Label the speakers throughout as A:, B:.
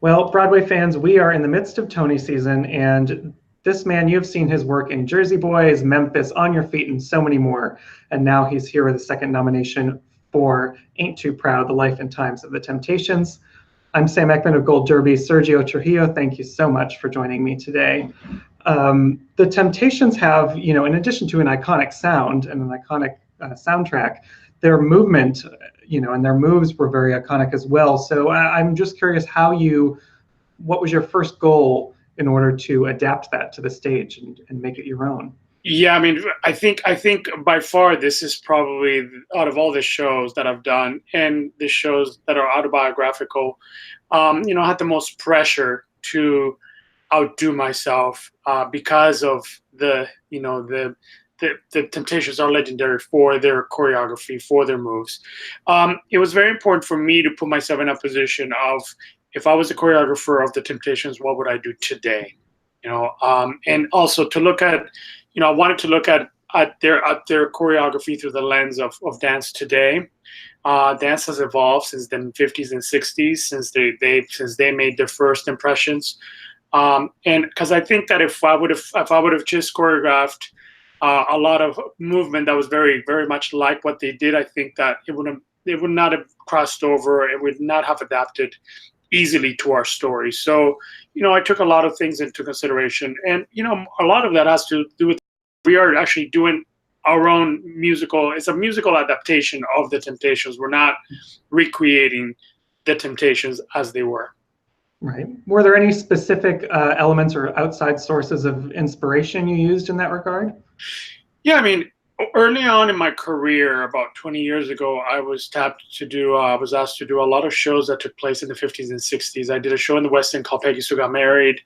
A: Well, Broadway fans, we are in the midst of Tony season, and this man, you've seen his work in Jersey Boys, Memphis, On Your Feet, and so many more. And now he's here with a second nomination for Ain't Too Proud, The Life and Times of the Temptations. I'm Sam Eckmann of Gold Derby. Sergio Trujillo, thank you so much for joining me today. The Temptations have, in addition to an iconic sound and an iconic soundtrack, their movement, and their moves were very iconic as well. So I'm just curious what was your first goal in order to adapt that to the stage and make it your own?
B: Yeah, I mean, I think by far this is probably, out of all the shows that I've done and the shows that are autobiographical, I had the most pressure to outdo myself because of the Temptations are legendary for their choreography, for their moves. It was very important for me to put myself in a position of, if I was the choreographer of the Temptations, what would I do today? And also to look at, I wanted to look at their choreography through the lens of dance today. Dance has evolved since the 50s and 60s, since they made their first impressions. And because I think that if I would have just choreographed a lot of movement that was very, very much like what they did, I think that it would not have crossed over. It would not have adapted easily to our story. So, I took a lot of things into consideration, and a lot of that has to do with, we are actually doing our own musical. It's a musical adaptation of the Temptations. We're not recreating the Temptations as they were.
A: Right. Were there any specific elements or outside sources of inspiration you used in that regard?
B: Yeah, I mean, early on in my career, about 20 years ago, I was asked to do a lot of shows that took place in the 50s and 60s. I did a show in the West End called Peggy Sue Got Married,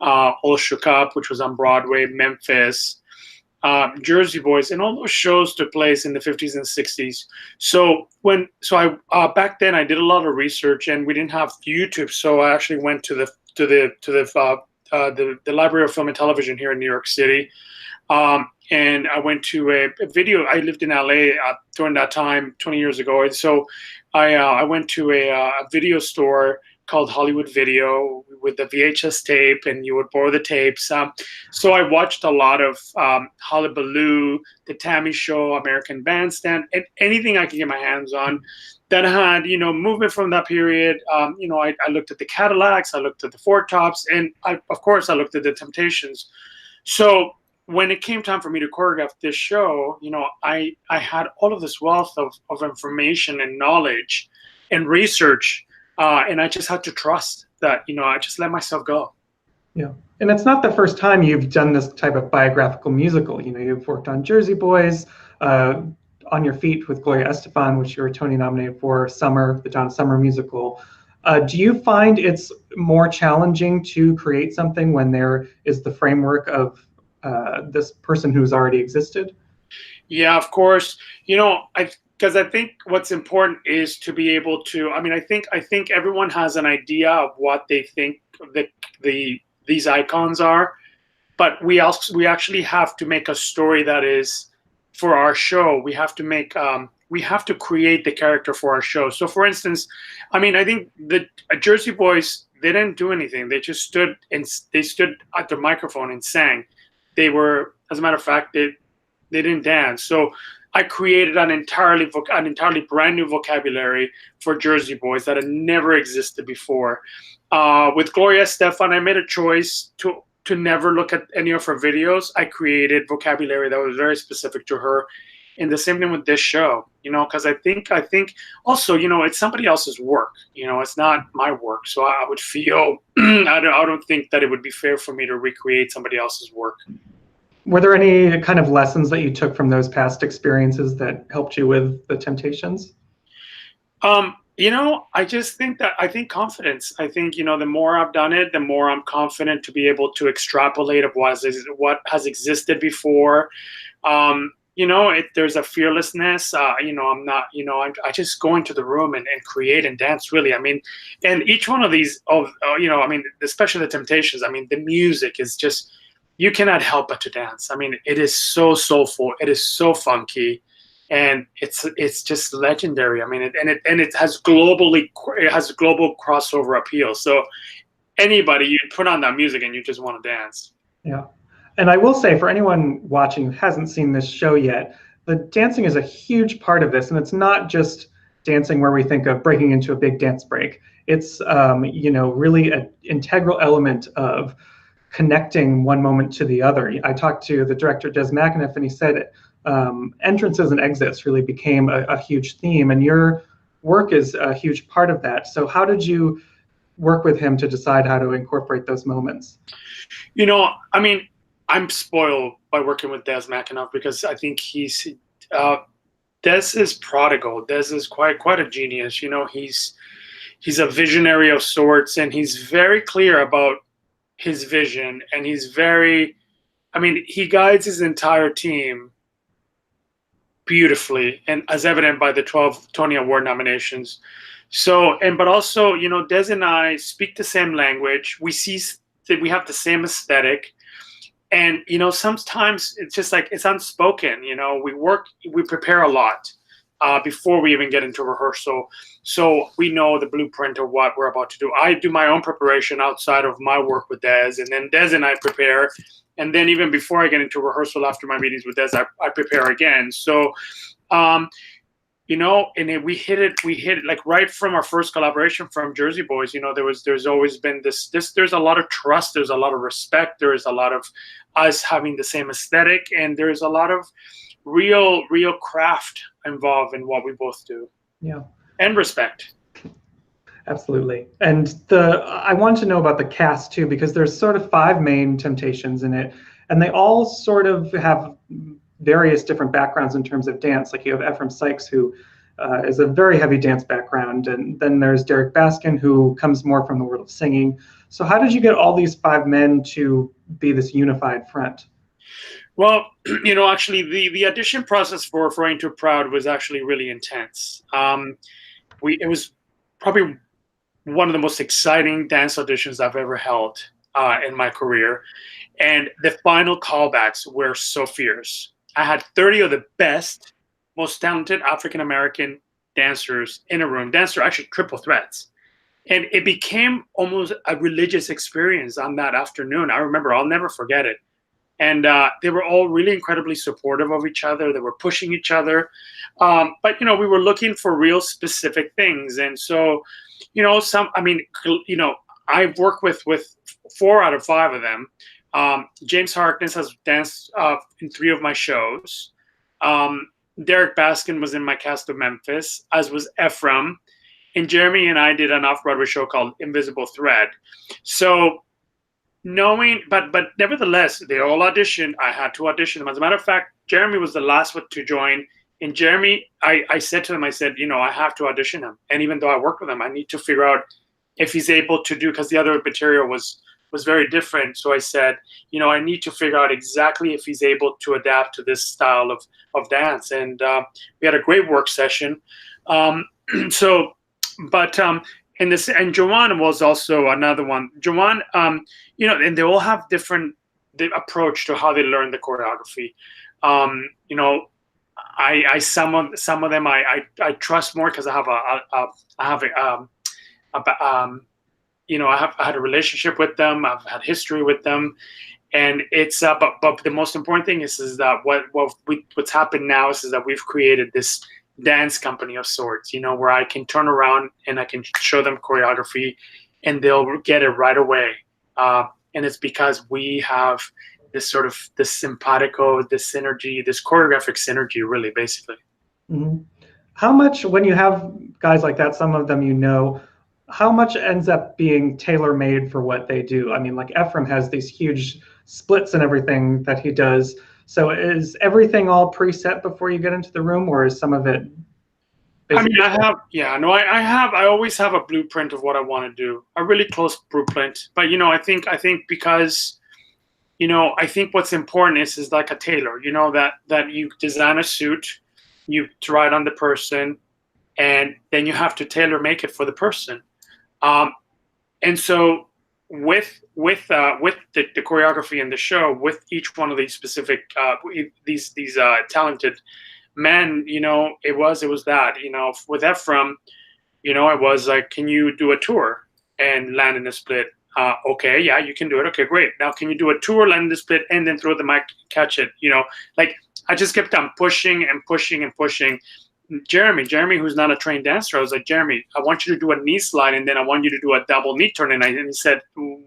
B: All Shook Up, which was on Broadway, Memphis, Jersey Boys, and all those shows took place in the 50s and 60s. So I back then I did a lot of research, and we didn't have YouTube, so I actually went to the Library of Film and Television here in New York City. And I went to a video. I lived in LA during that time, 20 years ago. And so I went to a video store called Hollywood Video with the VHS tape, and you would borrow the tapes. So I watched a lot of Hullabaloo, The Tammy Show, American Bandstand, and anything I could get my hands on that had, movement from that period. I looked at the Cadillacs, I looked at the Four Tops, and of course I looked at the Temptations. So when it came time for me to choreograph this show, I had all of this wealth of information and knowledge and research, and I just had to trust that, I just let myself go.
A: Yeah, and it's not the first time you've done this type of biographical musical. You've worked on Jersey Boys, On Your Feet with Gloria Estefan, which you were Tony nominated for, Summer, the Donna Summer musical. Do you find it's more challenging to create something when there is the framework of this person who's already existed?
B: Yeah, of course. Because I think what's important is to be able to. I mean, I think everyone has an idea of what they think these icons are, but we actually have to make a story that is for our show. We have to create the character for our show. So, for instance, I mean, I think the Jersey Boys, they didn't do anything. They just stood at the microphone and sang. They were, as a matter of fact, they didn't dance. So I created an entirely brand new vocabulary for Jersey Boys that had never existed before. With Gloria Estefan, I made a choice to never look at any of her videos. I created vocabulary that was very specific to her. And the same thing with this show, because I think also, it's somebody else's work. It's not my work. So I would feel, I don't think that it would be fair for me to recreate somebody else's work.
A: Were there any kind of lessons that you took from those past experiences that helped you with the Temptations?
B: I just think confidence. I think, the more I've done it, the more I'm confident to be able to extrapolate of what has existed before. There's a fearlessness. I'm not. I just go into the room and create and dance. Really, I mean, and each one of these, especially the Temptations. I mean, the music is just, you cannot help but to dance. I mean, it is so soulful. It is so funky. and it's just legendary. I mean, it has global crossover appeal. So anybody, you put on that music and you just want to dance.
A: Yeah. And I will say, for anyone watching who hasn't seen this show yet, the dancing is a huge part of this. And it's not just dancing where we think of breaking into a big dance break. It's, really an integral element of connecting one moment to the other. I talked to the director, Des McAniff, and he said entrances and exits really became a huge theme. And your work is a huge part of that. So how did you work with him to decide how to incorporate those moments?
B: I mean, I'm spoiled by working with Des McAniff because I think Des is prodigal. Des is quite a genius. He's a visionary of sorts, and he's very clear about his vision, and he guides his entire team beautifully, and as evident by the 12 Tony Award nominations. So, but also, Des and I speak the same language. We see that we have the same aesthetic. And, sometimes it's just like it's unspoken. We prepare a lot before we even get into rehearsal. So we know the blueprint of what we're about to do. I do my own preparation outside of my work with Des, and then Des and I prepare. And then even before I get into rehearsal after my meetings with Des, I prepare again. So, and we hit it like right from our first collaboration from Jersey Boys. There's always been this there's a lot of trust, there's a lot of respect, there's a lot of us having the same aesthetic, and there's a lot of real craft involved in what we both do.
A: Yeah.
B: And respect.
A: Absolutely. And I want to know about the cast too, because there's sort of 5 main Temptations in it, and they all sort of have various different backgrounds in terms of dance. Like you have Ephraim Sykes, who is a very heavy dance background, and then there's Derek Baskin, who comes more from the world of singing. So how did you get all these 5 men to be this unified front?
B: Well, actually, the audition process for Ain't Too Proud was actually really intense. It was probably one of the most exciting dance auditions I've ever held in my career. And the final callbacks were so fierce. I had 30 of the best, most talented African-American dancers in a room. Actually triple threats. And it became almost a religious experience on that afternoon. I remember, I'll never forget it. And they were all really incredibly supportive of each other. They were pushing each other. But, we were looking for real specific things. And so, I've worked with 4 out of 5 of them. James Harkness has danced in 3 of my shows. Derek Baskin was in my cast of Memphis, as was Ephraim. And Jeremy and I did an off-Broadway show called Invisible Thread. So but nevertheless, they all auditioned. I had to audition them. As a matter of fact, Jeremy was the last one to join. And Jeremy, I said to him, I have to audition him. And even though I worked with him, I need to figure out if he's able to do, because the other material was very different. So I said, I need to figure out exactly if he's able to adapt to this style of dance. And we had a great work session. And Joanne was also another one. Joanne, and they all have different approach to how they learn the choreography. Some of them I trust more because I had a relationship with them. I've had history with them, and it's but the most important thing is that what's happened now is that we've created this dance company of sorts, where I can turn around and I can show them choreography and they'll get it right away. And it's because we have this sort of this simpatico, this synergy, this choreographic synergy, really, basically.
A: Mm-hmm. How much, when you have guys like that, some of them, how much ends up being tailor-made for what they do? I mean, like Ephraim has these huge splits and everything that he does. So is everything all preset before you get into the room, or is some of it?
B: I always have a blueprint of what I want to do, a really close blueprint. But, I think because, I think what's important is like a tailor, that you design a suit, you try it on the person, and then you have to tailor make it for the person. And so with the choreography in the show, with each one of these specific these talented man, it was that, with Ephraim, it was like, can you do a tour and land in a split? Okay, yeah, you can do it. Okay, great. Now, can you do a tour, land in the split, and then throw the mic, catch it? Like I just kept on pushing and pushing and pushing. Jeremy, who's not a trained dancer, I was like, Jeremy, I want you to do a knee slide, and then I want you to do a double knee turn. And he said,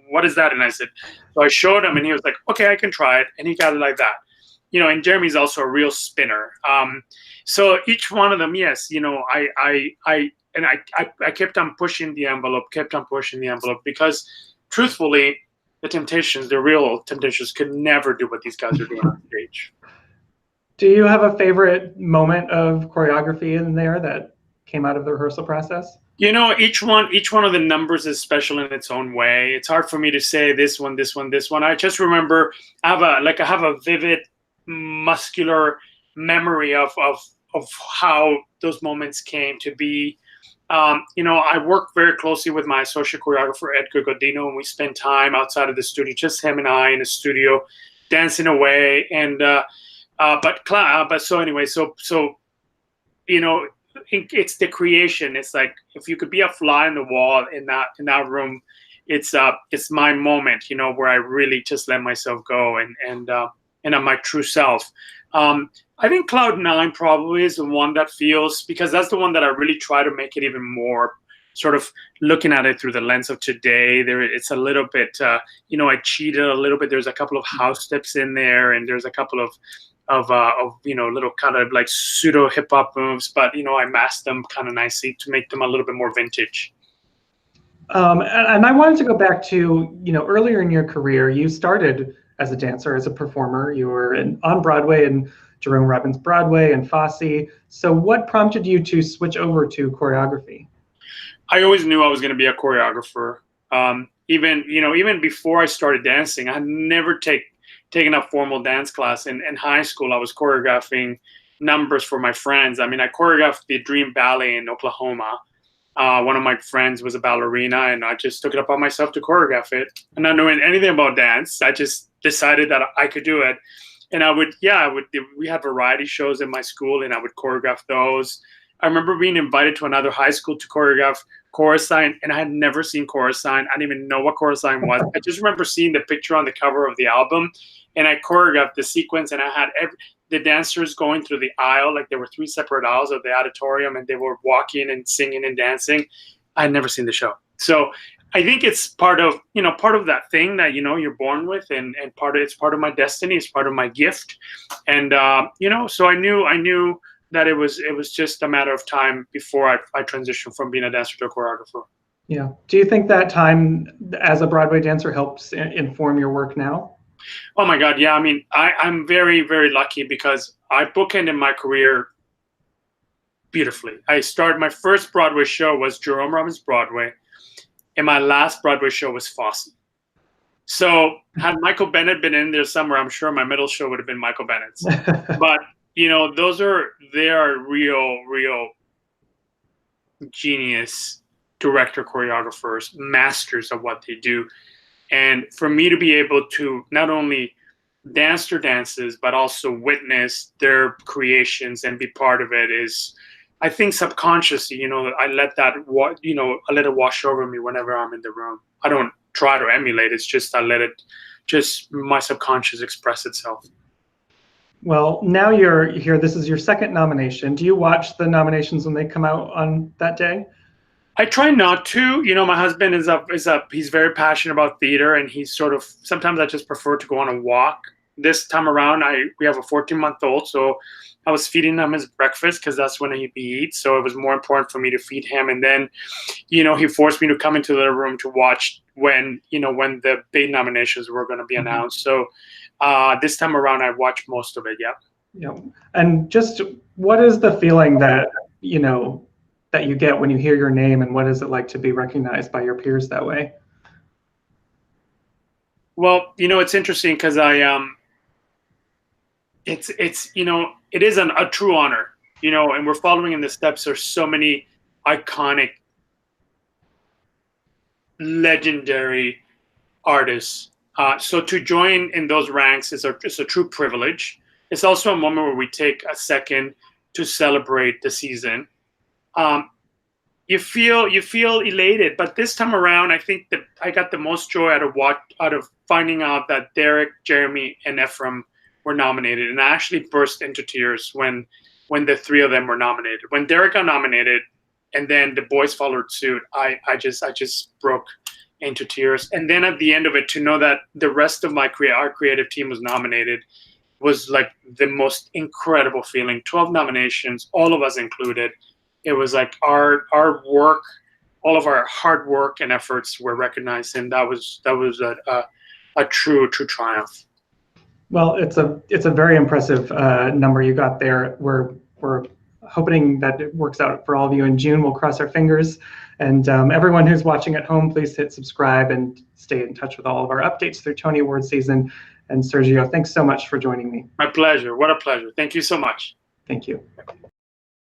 B: what is that? And I said, so I showed him, and he was like, okay, I can try it. And he got it like that. And Jeremy's also a real spinner. So each one of them, yes, I kept on pushing the envelope, because truthfully, the real Temptations could never do what these guys are doing on stage.
A: Do you have a favorite moment of choreography in there that came out of the rehearsal process?
B: Each one of the numbers is special in its own way. It's hard for me to say this one. I just remember I have a vivid muscular memory of how those moments came to be. I work very closely with my associate choreographer, Edgar Godino, and we spend time outside of the studio, just him and I in the studio, dancing away. And it's the creation. It's like, if you could be a fly on the wall in that room, it's my moment, where I really just let myself go and I'm my true self. I think Cloud 9 probably is the one that feels, because that's the one that I really try to make it even more sort of looking at it through the lens of today. It's a little bit, I cheated a little bit. There's a couple of house steps in there, and there's a couple of little kind of like pseudo hip hop moves, but I masked them kind of nicely to make them a little bit more vintage.
A: And I wanted to go back to, earlier in your career, you started as a dancer, as a performer. You were on Broadway and Jerome Robbins Broadway and Fosse. So what prompted you to switch over to choreography?
B: I always knew I was going to be a choreographer. Even before I started dancing, I had never taken a formal dance class. In high school, I was choreographing numbers for my friends. I mean, I choreographed the Dream Ballet in Oklahoma. One of my friends was a ballerina, and I just took it upon myself to choreograph it. And not knowing anything about dance, I just decided that I could do it. And we had variety shows in my school, and I would choreograph those. I remember being invited to another high school to choreograph Chorus-Sign, and I had never seen Chorus-Sign. I didn't even know what Chorus-Sign was. I just remember seeing the picture on the cover of the album, and I choreographed the sequence, and I had the dancers going through the aisle. Like, there were 3 separate aisles of the auditorium, and they were walking and singing and dancing. I had never seen the show. So I think it's part of that thing that, you're born with, and it's part of my destiny. It's part of my gift. And, so I knew that it was just a matter of time before I transitioned from being a dancer to a choreographer.
A: Yeah. Do you think that time as a Broadway dancer helps inform your work now?
B: Oh my God, yeah. I mean, I'm very, very lucky, because I bookended my career beautifully. My first Broadway show was Jerome Robbins Broadway, and my last Broadway show was Fosse. So had Michael Bennett been in there somewhere, I'm sure my middle show would have been Michael Bennett's. But they are real genius director choreographers, masters of what they do. And for me to be able to not only dance their dances, but also witness their creations and be part of it is, I think, subconsciously, I let it wash over me whenever I'm in the room. I don't try to emulate. It's just my subconscious express itself. Well,
A: now you're here. This is your second nomination. Do you watch the nominations when they come out on that day?
B: I try not to. My husband he's very passionate about theater, and he's sometimes I just prefer to go on a walk. This time around, we have a 14-month-old, so I was feeding him his breakfast, because that's when he eats. So it was more important for me to feed him. And then, he forced me to come into the room to watch when the big nominations were going to be announced. So this time around, I watched most of it. Yeah.
A: Yeah. And just what is the feeling that you get when you hear your name, and what is it like to be recognized by your peers that way?
B: Well, it's interesting, because it is a true honor, and we're following in the steps. There's so many iconic, legendary artists. So to join in those ranks is a true privilege. It's also a moment where we take a second to celebrate the season. You feel elated, but this time around, I think that I got the most joy out of finding out that Derek, Jeremy, and Ephraim were nominated, and I actually burst into tears when the three of them were nominated. When Derek got nominated, and then the boys followed suit, I just broke into tears. And then at the end of it, to know that the rest of our creative team was nominated was like the most incredible feeling. 12 nominations, all of us included. It was like our work, all of our hard work and efforts were recognized, and that was a true triumph.
A: Well, it's a very impressive number you got there. We're hoping that it works out for all of you in June. We'll cross our fingers. And everyone who's watching at home, please hit subscribe and stay in touch with all of our updates through Tony Award season. And Sergio, thanks so much for joining me.
B: My pleasure. What a pleasure. Thank you so much.
A: Thank you.